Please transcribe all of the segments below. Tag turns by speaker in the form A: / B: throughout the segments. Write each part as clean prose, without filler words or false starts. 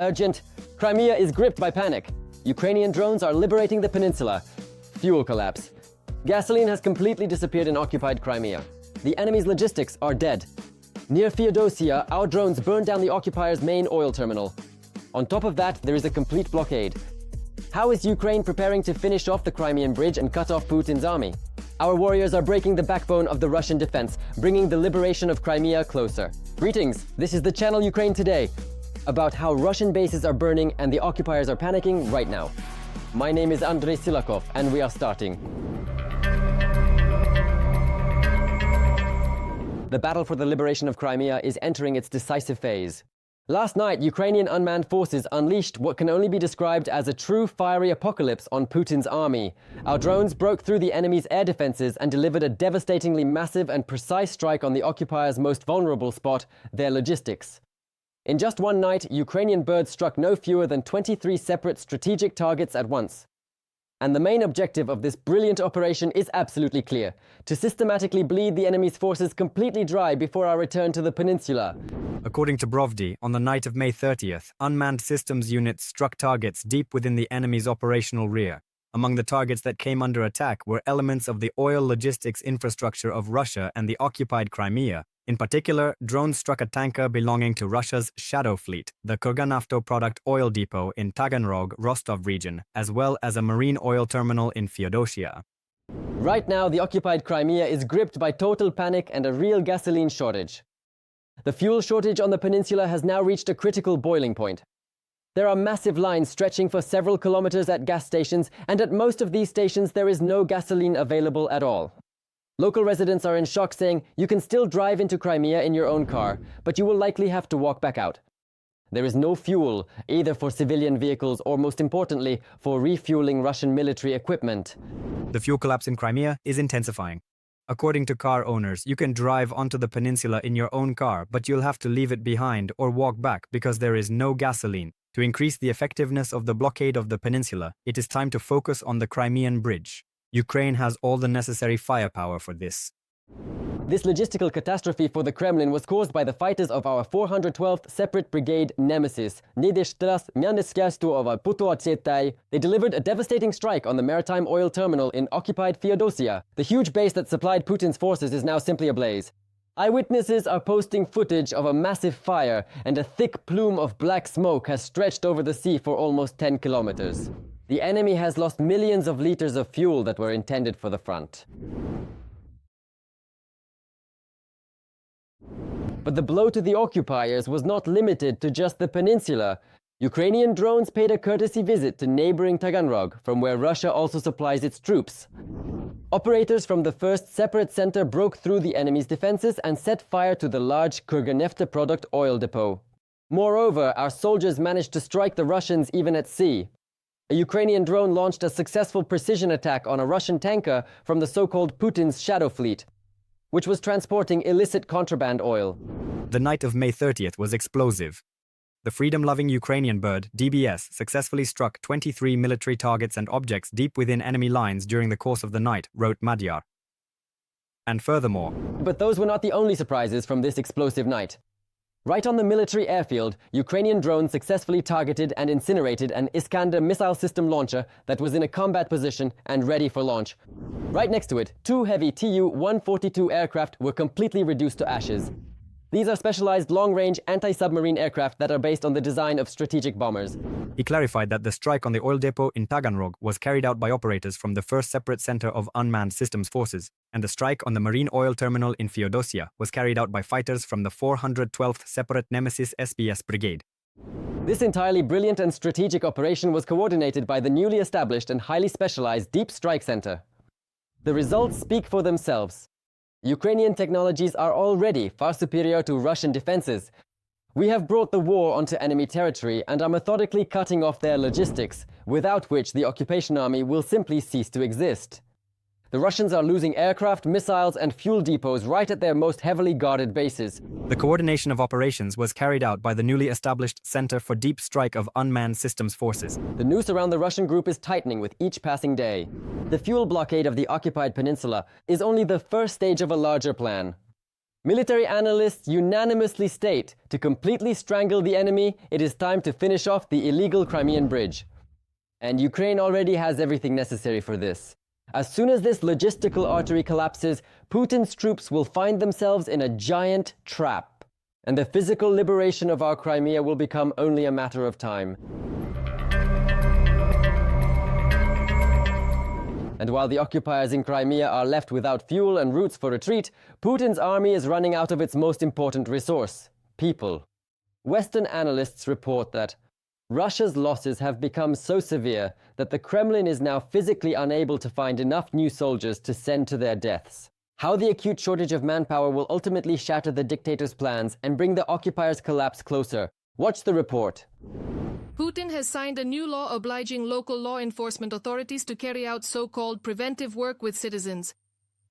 A: Urgent! Crimea is gripped by panic. Ukrainian drones are liberating the peninsula. Fuel collapse. Gasoline has completely disappeared in occupied Crimea. The enemy's logistics are dead. Near Feodosia, our drones burned down the occupiers' main oil terminal. On top of that, there is a complete blockade. How is Ukraine preparing to finish off the Crimean Bridge and cut off Putin's army? Our warriors are breaking the backbone of the Russian defense, bringing the liberation of Crimea closer. Greetings, this is the channel Ukraine Today, about how Russian bases are burning and the occupiers are panicking right now. My name is Andrei Silakov, and we are starting. The battle for the liberation of Crimea is entering its decisive phase. Last night, Ukrainian unmanned forces unleashed what can only be described as a true fiery apocalypse on Putin's army. Our drones broke through the enemy's air defenses and delivered a devastatingly massive and precise strike on the occupiers' most vulnerable spot, their logistics. In just one night, Ukrainian birds struck no fewer than 23 separate strategic targets at once. And the main objective of this brilliant operation is absolutely clear: to systematically bleed the enemy's forces completely dry before our return to the peninsula.
B: According to Brovdi, on the night of May 30th, unmanned systems units struck targets deep within the enemy's operational rear. Among the targets that came under attack were elements of the oil logistics infrastructure of Russia and the occupied Crimea. In particular, drones struck a tanker belonging to Russia's Shadow Fleet, the Kurganavto product oil depot in Taganrog, Rostov region, as well as a marine oil terminal in Feodosia.
A: Right now, the occupied Crimea is gripped by total panic and a real gasoline shortage. The fuel shortage on the peninsula has now reached a critical boiling point. There are massive lines stretching for several kilometers at gas stations, and at most of these stations there is no gasoline available at all. Local residents are in shock, saying you can still drive into Crimea in your own car, but you will likely have to walk back out. There is no fuel, either for civilian vehicles or, most importantly, for refueling Russian military equipment.
B: The fuel collapse in Crimea is intensifying. According to car owners, you can drive onto the peninsula in your own car, but you'll have to leave it behind or walk back because there is no gasoline. To increase the effectiveness of the blockade of the peninsula, it is time to focus on the Crimean Bridge. Ukraine has all the necessary firepower for this.
A: This logistical catastrophe for the Kremlin was caused by the fighters of our 412th Separate Brigade Nemesis. They delivered a devastating strike on the maritime oil terminal in occupied Feodosia. The huge base that supplied Putin's forces is now simply ablaze. Eyewitnesses are posting footage of a massive fire, and a thick plume of black smoke has stretched over the sea for almost 10 kilometers. The enemy has lost millions of liters of fuel that were intended for the front. But the blow to the occupiers was not limited to just the peninsula. Ukrainian drones paid a courtesy visit to neighboring Taganrog, from where Russia also supplies its troops. Operators from the 1st Separate Center broke through the enemy's defenses and set fire to the large Kurganavto product oil depot. Moreover, our soldiers managed to strike the Russians even at sea. A Ukrainian drone launched a successful precision attack on a Russian tanker from the so-called Putin's Shadow Fleet, which was transporting illicit contraband oil.
B: The night of May 30th was explosive. The freedom-loving Ukrainian bird, DBS, successfully struck 23 military targets and objects deep within enemy lines during the course of the night, wrote Magyar. And furthermore...
A: But those were not the only surprises from this explosive night. Right on the military airfield, Ukrainian drones successfully targeted and incinerated an Iskander missile system launcher that was in a combat position and ready for launch. Right next to it, 2 heavy Tu-142 aircraft were completely reduced to ashes. These are specialized long-range anti-submarine aircraft that are based on the design of strategic bombers.
B: He clarified that the strike on the oil depot in Taganrog was carried out by operators from the 1st Separate Center of Unmanned Systems Forces, and the strike on the marine oil terminal in Feodosia was carried out by fighters from the 412th Separate Nemesis SBS Brigade.
A: This entirely brilliant and strategic operation was coordinated by the newly established and highly specialized Deep Strike Center. The results speak for themselves. Ukrainian technologies are already far superior to Russian defenses. We have brought the war onto enemy territory and are methodically cutting off their logistics, without which the occupation army will simply cease to exist. The Russians are losing aircraft, missiles, and fuel depots right at their most heavily guarded bases.
B: The coordination of operations was carried out by the newly established Center for Deep Strike of Unmanned Systems Forces.
A: The noose around the Russian group is tightening with each passing day. The fuel blockade of the occupied peninsula is only the first stage of a larger plan. Military analysts unanimously state to completely strangle the enemy, it is time to finish off the illegal Crimean Bridge. And Ukraine already has everything necessary for this. As soon as this logistical artery collapses, Putin's troops will find themselves in a giant trap, and the physical liberation of our Crimea will become only a matter of time. And while the occupiers in Crimea are left without fuel and routes for retreat, Putin's army is running out of its most important resource: people. Western analysts report that Russia's losses have become so severe that the Kremlin is now physically unable to find enough new soldiers to send to their deaths. How the acute shortage of manpower will ultimately shatter the dictator's plans and bring the occupiers' collapse closer. Watch the report.
C: Putin has signed a new law obliging local law enforcement authorities to carry out so-called preventive work with citizens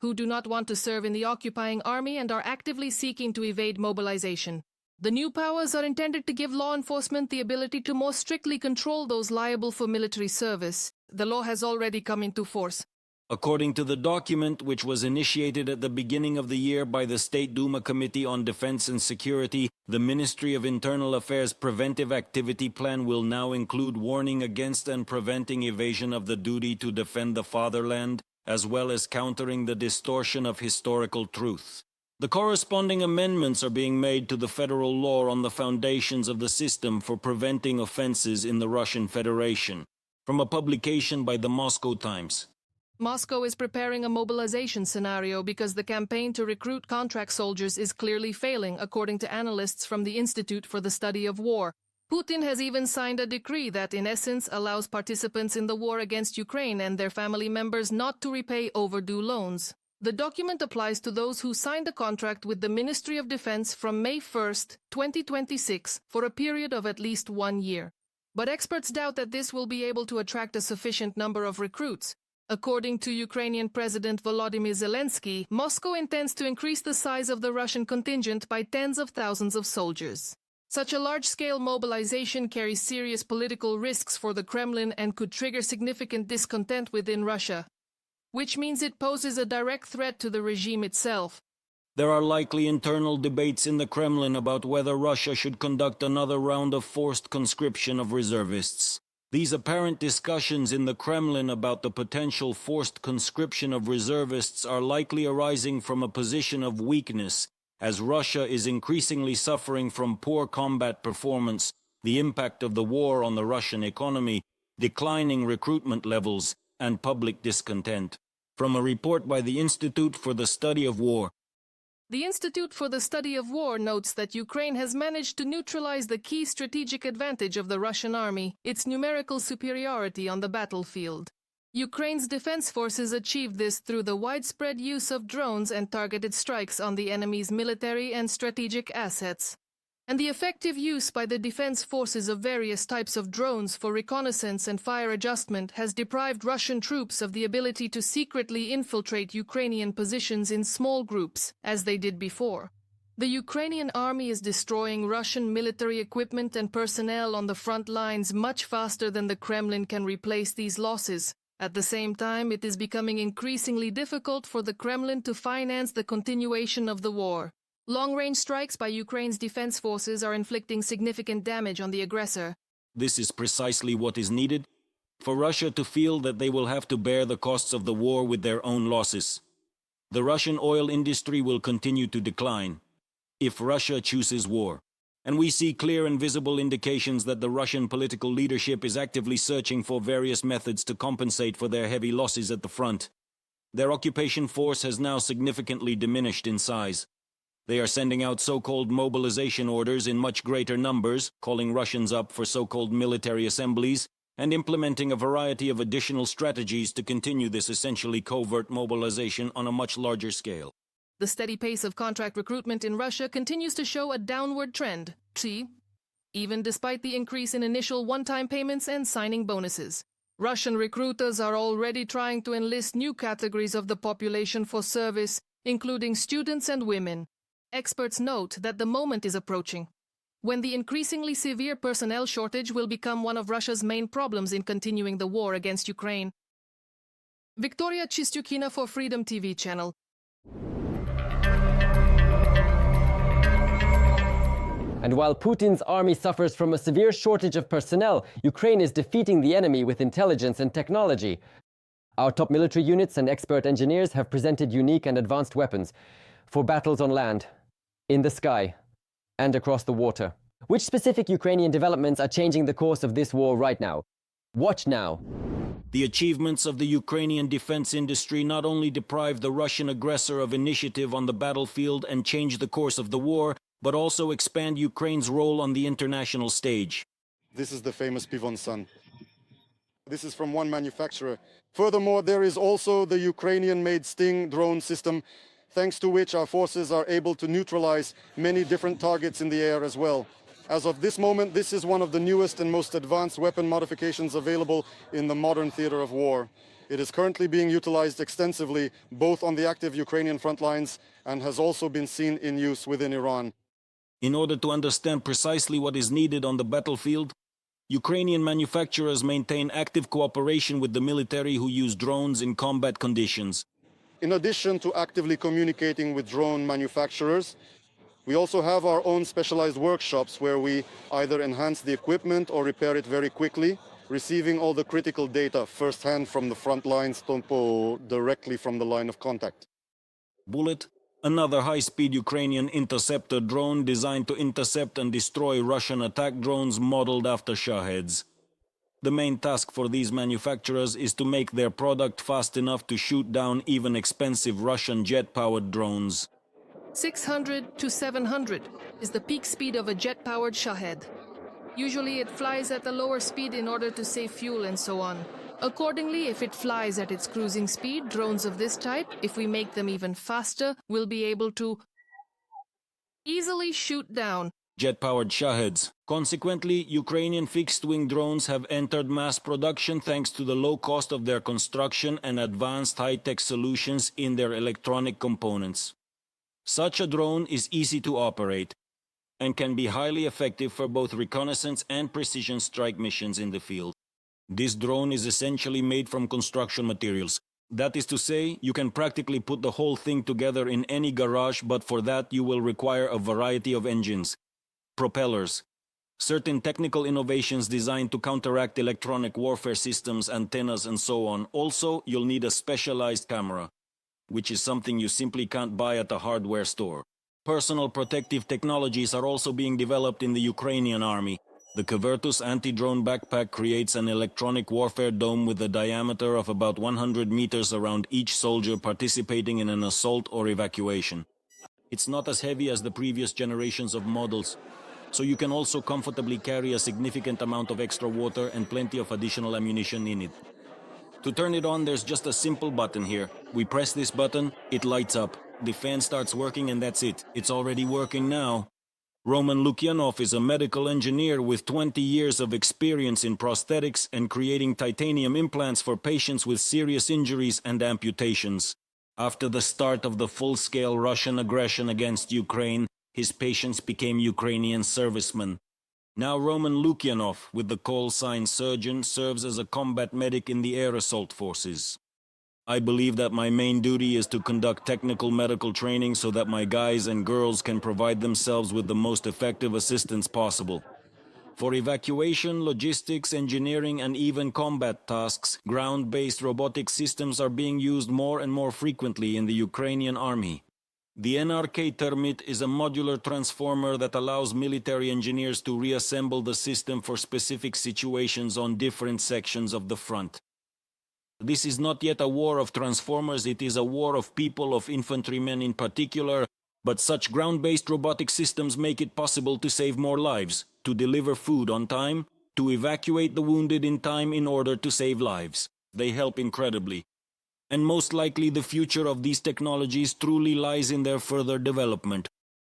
C: who do not want to serve in the occupying army and are actively seeking to evade mobilization. The new powers are intended to give law enforcement the ability to more strictly control those liable for military service. The law has already come into force.
D: According to the document, which was initiated at the beginning of the year by the State Duma Committee on Defense and Security, the Ministry of Internal Affairs Preventive Activity Plan will now include warning against and preventing evasion of the duty to defend the fatherland, as well as countering the distortion of historical truth. The corresponding amendments are being made to the federal law on the foundations of the system for preventing offenses in the Russian Federation. From a publication by the Moscow Times.
C: Moscow is preparing a mobilization scenario because the campaign to recruit contract soldiers is clearly failing, according to analysts from the Institute for the Study of War. Putin has even signed a decree that, in essence, allows participants in the war against Ukraine and their family members not to repay overdue loans. The document applies to those who signed a contract with the Ministry of Defense from May 1, 2026, for a period of at least 1 year. But experts doubt that this will be able to attract a sufficient number of recruits. According to Ukrainian President Volodymyr Zelensky, Moscow intends to increase the size of the Russian contingent by tens of thousands of soldiers. Such a large-scale mobilization carries serious political risks for the Kremlin and could trigger significant discontent within Russia, which means it poses a direct threat to the regime itself.
D: There are likely internal debates in the Kremlin about whether Russia should conduct another round of forced conscription of reservists. These apparent discussions in the Kremlin about the potential forced conscription of reservists are likely arising from a position of weakness, as Russia is increasingly suffering from poor combat performance, the impact of the war on the Russian economy, declining recruitment levels, and public discontent. From a report by the Institute for the Study of War.
C: The Institute for the Study of War notes that Ukraine has managed to neutralize the key strategic advantage of the Russian army, its numerical superiority on the battlefield. Ukraine's defense forces achieved this through the widespread use of drones and targeted strikes on the enemy's military and strategic assets. And the effective use by the defense forces of various types of drones for reconnaissance and fire adjustment has deprived Russian troops of the ability to secretly infiltrate Ukrainian positions in small groups, as they did before. The Ukrainian army is destroying Russian military equipment and personnel on the front lines much faster than the Kremlin can replace these losses. At the same time, it is becoming increasingly difficult for the Kremlin to finance the continuation of the war. Long-range strikes by Ukraine's defense forces are inflicting significant damage on the aggressor.
D: This is precisely what is needed for Russia to feel that they will have to bear the costs of the war with their own losses. The Russian oil industry will continue to decline if Russia chooses war. And we see clear and visible indications that the Russian political leadership is actively searching for various methods to compensate for their heavy losses at the front. Their occupation force has now significantly diminished in size. They are sending out so-called mobilization orders in much greater numbers, calling Russians up for so-called military assemblies, and implementing a variety of additional strategies to continue this essentially covert mobilization on a much larger scale.
C: The steady pace of contract recruitment in Russia continues to show a downward trend, even despite the increase in initial one-time payments and signing bonuses. Russian recruiters are already trying to enlist new categories of the population for service, including students and women. Experts note that the moment is approaching when the increasingly severe personnel shortage will become one of Russia's main problems in continuing the war against Ukraine. Victoria Chistyukina for Freedom TV channel.
A: And while Putin's army suffers from a severe shortage of personnel, Ukraine is defeating the enemy with intelligence and technology. Our top military units and expert engineers have presented unique and advanced weapons for battles on land, in the sky, and across the water. Which specific Ukrainian developments are changing the course of this war right now? Watch now.
D: The achievements of the Ukrainian defense industry not only deprive the Russian aggressor of initiative on the battlefield and change the course of the war, but also expand Ukraine's role on the international stage.
E: This is the famous Pivon Sun. This is from one manufacturer. Furthermore, there is also the Ukrainian-made Sting drone system, thanks to which our forces are able to neutralize many different targets in the air as well. As of this moment, this is one of the newest and most advanced weapon modifications available in the modern theater of war. It is currently being utilized extensively, both on the active Ukrainian front lines and has also been seen in use within Iran.
D: In order to understand precisely what is needed on the battlefield, Ukrainian manufacturers maintain active cooperation with the military who use drones in combat conditions.
E: In addition to actively communicating with drone manufacturers, we also have our own specialized workshops where we either enhance the equipment or repair it very quickly, receiving all the critical data firsthand from the front lines, directly from the line of contact.
D: Bullet, another high-speed Ukrainian interceptor drone designed to intercept and destroy Russian attack drones modeled after Shaheds. The main task for these manufacturers is to make their product fast enough to shoot down even expensive Russian jet-powered drones.
C: 600 to 700 is the peak speed of a jet-powered Shahed. Usually it flies at a lower speed in order to save fuel and so on. Accordingly, if it flies at its cruising speed, drones of this type, if we make them even faster, will be able to easily shoot down
D: jet-powered Shaheds. Consequently, Ukrainian fixed-wing drones have entered mass production thanks to the low cost of their construction and advanced high-tech solutions in their electronic components. Such a drone is easy to operate and can be highly effective for both reconnaissance and precision strike missions in the field. This drone is essentially made from construction materials. That is to say, you can practically put the whole thing together in any garage, but for that you will require a variety of engines, propellers, certain technical innovations designed to counteract electronic warfare systems, antennas, and so on. Also, you'll need a specialized camera, which is something you simply can't buy at a hardware store. Personal protective technologies are also being developed in the Ukrainian army. The Kvertus anti-drone backpack creates an electronic warfare dome with a diameter of about 100 meters around each soldier participating in an assault or evacuation. It's not as heavy as the previous generations of models, so you can also comfortably carry a significant amount of extra water and plenty of additional ammunition in it. To turn it on, there's just a simple button here. We press this button, it lights up. The fan starts working and that's it. It's already working now. Roman Lukyanov is a medical engineer with 20 years of experience in prosthetics and creating titanium implants for patients with serious injuries and amputations. After the start of the full-scale Russian aggression against Ukraine, his patients became Ukrainian servicemen. Now Roman Lukyanov, with the call sign surgeon, serves as a combat medic in the air assault forces. I believe that my main duty is to conduct technical medical training so that my guys and girls can provide themselves with the most effective assistance possible. For evacuation, logistics, engineering, and even combat tasks, ground-based robotic systems are being used more and more frequently in the Ukrainian army. The NRK Termit is a modular transformer that allows military engineers to reassemble the system for specific situations on different sections of the front. This is not yet a war of transformers, it is a war of people, of infantrymen in particular, but such ground-based robotic systems make it possible to save more lives, to deliver food on time, to evacuate the wounded in time in order to save lives. They help incredibly. And most likely the future of these technologies truly lies in their further development.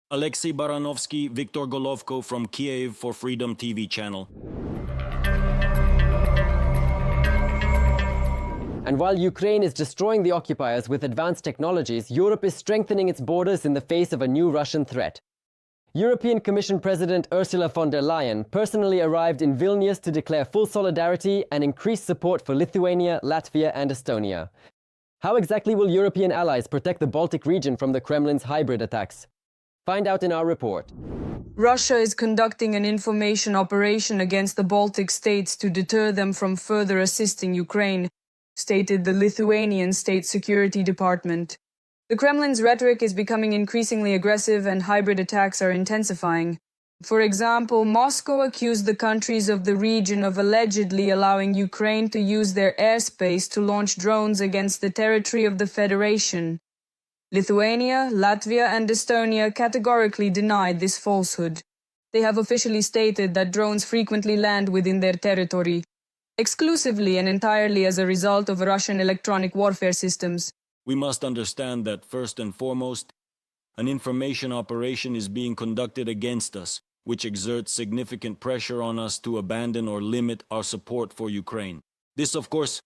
D: Alexei Baranovsky, Viktor Golovko from Kiev for Freedom TV channel.
A: And while Ukraine is destroying the occupiers with advanced technologies, Europe is strengthening its borders in the face of a new Russian threat. European Commission President Ursula von der Leyen personally arrived in Vilnius to declare full solidarity and increased support for Lithuania, Latvia, and Estonia. How exactly will European allies protect the Baltic region from the Kremlin's hybrid attacks? Find out in our report.
F: Russia is conducting an information operation against the Baltic states to deter them from further assisting Ukraine, stated the Lithuanian State Security Department. The Kremlin's rhetoric is becoming increasingly aggressive and hybrid attacks are intensifying. For example, Moscow accused the countries of the region of allegedly allowing Ukraine to use their airspace to launch drones against the territory of the Federation. Lithuania, Latvia, and Estonia categorically denied this falsehood. They have officially stated that drones frequently land within their territory, exclusively and entirely as a result of Russian electronic warfare systems.
D: We must understand that, first and foremost, an information operation is being conducted against us, which exerts significant pressure on us to abandon or limit our support for Ukraine. This, of course,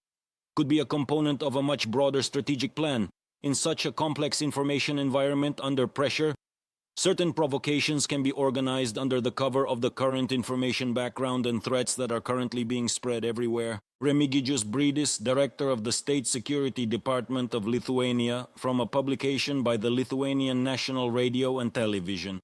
D: could be a component of a much broader strategic plan. In such a complex information environment under pressure, certain provocations can be organized under the cover of the current information background and threats that are currently being spread everywhere. Remigijus Bridis, director of the State Security Department of Lithuania, from a publication by the Lithuanian National Radio and Television.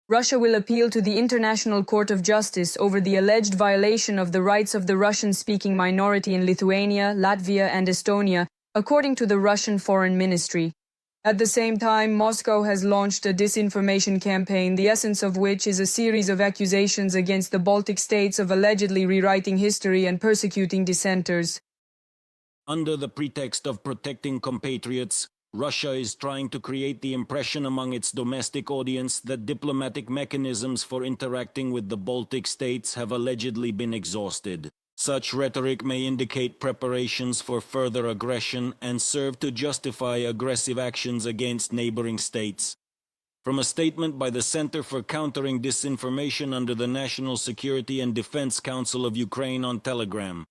F: Russia will appeal to the International Court of Justice over the alleged violation of the rights of the Russian-speaking minority in Lithuania, Latvia, and Estonia, according to the Russian Foreign Ministry. At the same time, Moscow has launched a disinformation campaign, the essence of which is a series of accusations against the Baltic states of allegedly rewriting history and persecuting dissenters.
D: Under the pretext of protecting compatriots, Russia is trying to create the impression among its domestic audience that diplomatic mechanisms for interacting with the Baltic states have allegedly been exhausted. Such rhetoric may indicate preparations for further aggression and serve to justify aggressive actions against neighboring states. From a statement by the Center for Countering Disinformation under the National Security and Defense Council of Ukraine on Telegram.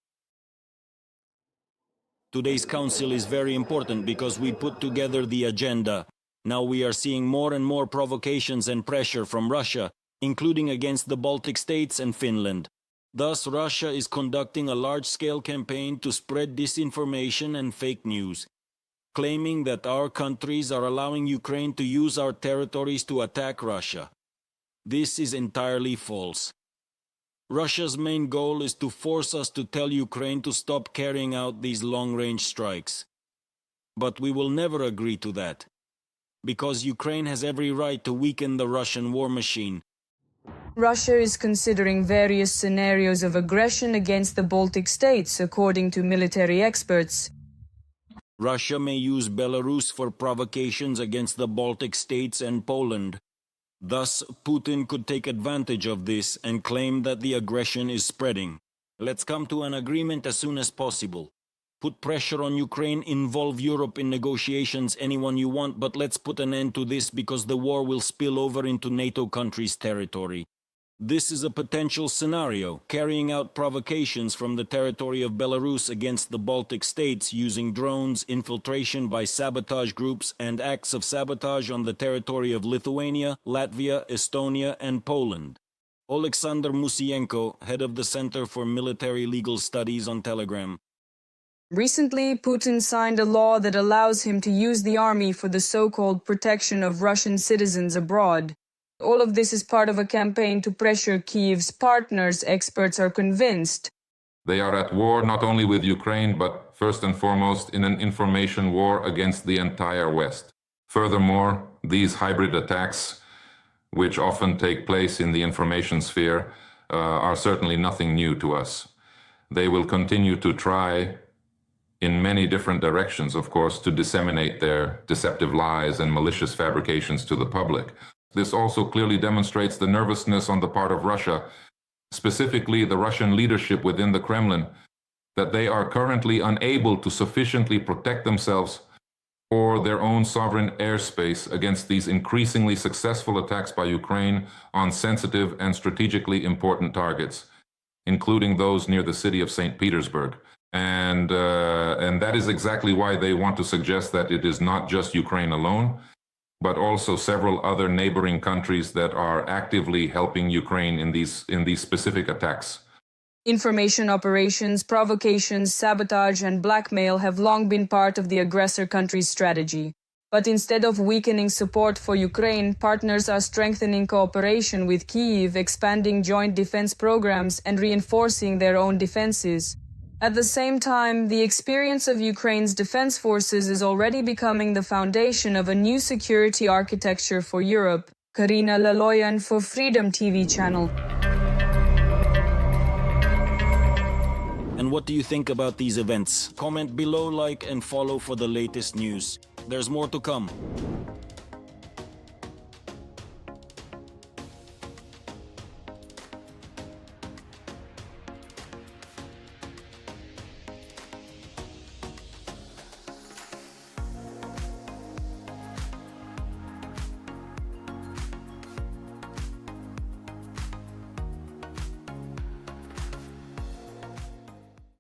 D: Today's council is very important because we put together the agenda. Now we are seeing more and more provocations and pressure from Russia, including against the Baltic states and Finland. Thus, Russia is conducting a large-scale campaign to spread disinformation and fake news, claiming that our countries are allowing Ukraine to use our territories to attack Russia. This is entirely false. Russia's main goal is to force us to tell Ukraine to stop carrying out these long-range strikes. But we will never agree to that, because Ukraine has every right to weaken the Russian war machine.
F: Russia is considering various scenarios of aggression against the Baltic states, according to military experts.
D: Russia may use Belarus for provocations against the Baltic states and Poland. Thus, Putin could take advantage of this and claim that the aggression is spreading. Let's come to an agreement as soon as possible. Put pressure on Ukraine, involve Europe in negotiations, anyone you want, but let's put an end to this because the war will spill over into NATO countries' territory. This is a potential scenario, carrying out provocations from the territory of Belarus against the Baltic states using drones, infiltration by sabotage groups, and acts of sabotage on the territory of Lithuania, Latvia, Estonia, and Poland. Oleksandr Musienko, head of the Center for Military Legal Studies on Telegram.
F: Recently, Putin signed a law that allows him to use the army for the so-called protection of Russian citizens abroad. All of this is part of a campaign to pressure Kyiv's partners, experts are convinced.
G: They are at war not only with Ukraine, but first and foremost in an information war against the entire West. Furthermore, these hybrid attacks, which often take place in the information sphere, are certainly nothing new to us. They will continue to try, in many different directions, of course, to disseminate their deceptive lies and malicious fabrications to the public. This also clearly demonstrates the nervousness on the part of Russia, specifically the Russian leadership within the Kremlin, that they are currently unable to sufficiently protect themselves or their own sovereign airspace against these increasingly successful attacks by Ukraine on sensitive and strategically important targets, including those near the city of St. Petersburg. And that is exactly why they want to suggest that it is not just Ukraine alone, but also several other neighboring countries that are actively helping Ukraine in these specific attacks.
F: Information operations, provocations, sabotage, and blackmail have long been part of the aggressor country's strategy. But instead of weakening support for Ukraine, partners are strengthening cooperation with Kyiv, expanding joint defense programs, and reinforcing their own defenses. At the same time, the experience of Ukraine's defense forces is already becoming the foundation of a new security architecture for Europe. Karina Laloyan for Freedom TV channel.
D: And what do you think about these events? Comment below, like, and follow for the latest news. There's more to come.